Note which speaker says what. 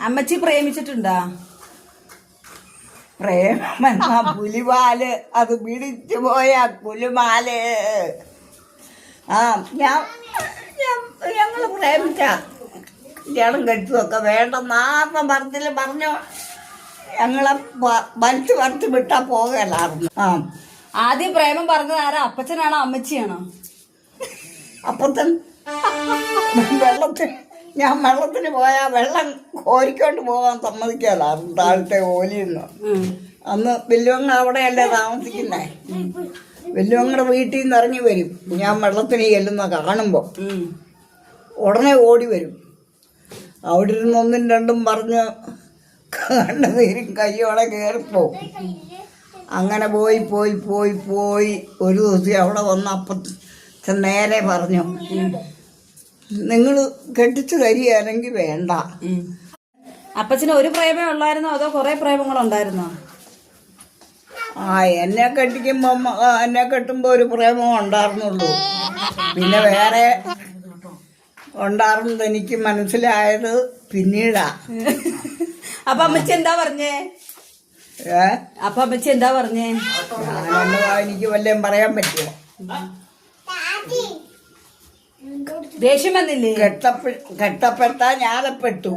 Speaker 1: അമ്മച്ചി പ്രേമിച്ചിട്ടുണ്ടാ?
Speaker 2: പ്രേമെന്ന പുലിമാല് അത് പിടിച്ചു പോയ പുലിമാല്. ഞങ്ങള് പ്രേമിച്ച കല്യാണം കഴിച്ചതൊക്കെ വേണ്ടെന്നാർന്ന മരത്തിൽ പറഞ്ഞു ഞങ്ങളെ വലിച്ചു വിട്ടാ പോകലായിരുന്നു.
Speaker 1: ആദ്യം പ്രേമം പറഞ്ഞത് ആരാ? അപ്പച്ചനാണോ അമ്മച്ചിയാണോ?
Speaker 2: അപ്പത്തൻ വെള്ളത്തിന് പോയാൽ വെള്ളം കോരിക്കൊണ്ട് പോകാൻ സമ്മതിക്കലായിരുന്നു താഴത്തെ ഓലിന്ന്. അന്ന് വല്യമ്മ അവിടെയല്ലേ താമസിക്കുന്നേ. വല്യമ്മയുടെ വീട്ടിൽ നിന്ന് ഇറങ്ങി വരും. ഞാൻ വെള്ളത്തിന് ചെല്ലുന്ന കാണുമ്പോൾ ഉടനെ ഓടി വരും. അവിടെ ഇരുന്ന് ഒന്നും രണ്ടും പറഞ്ഞ് കണ്ണുനീരും കയ്യോടെ കയറിപ്പോവും. അങ്ങനെ പോയി പോയി പോയി പോയി ഒരു ദിവസം അവിടെ വന്ന അപ്പച്ചൻ നേരെ പറഞ്ഞു, നിങ്ങൾ കെട്ടിച്ചു തരികയാണെങ്കിൽ വേണ്ട.
Speaker 1: അപ്പച്ചന് ഒരു പ്രേമേ ഉള്ളായിരുന്നോ അതോ കുറെ പ്രേമങ്ങളുണ്ടായിരുന്നോ?
Speaker 2: എന്നെ കെട്ടുമ്പോ ഒരു പ്രേമം ഉണ്ടായിരുന്നുള്ളൂ. പിന്നെ വേറെ ഉണ്ടായിരുന്നത് എനിക്ക് മനസ്സിലായത് പിന്നീടാ.
Speaker 1: അപ്പൊ അമ്മച്ചി എന്താ പറഞ്ഞേ? അപ്പൊ അമ്മച്ചി എന്താ പറഞ്ഞേ?
Speaker 2: എനിക്ക് വല്ലതും പറയാൻ പറ്റുമോ?
Speaker 1: ദേഷ്യം വന്നില്ലേ?
Speaker 2: കെട്ടപ്പെട്ട ഞാനപ്പെട്ടു.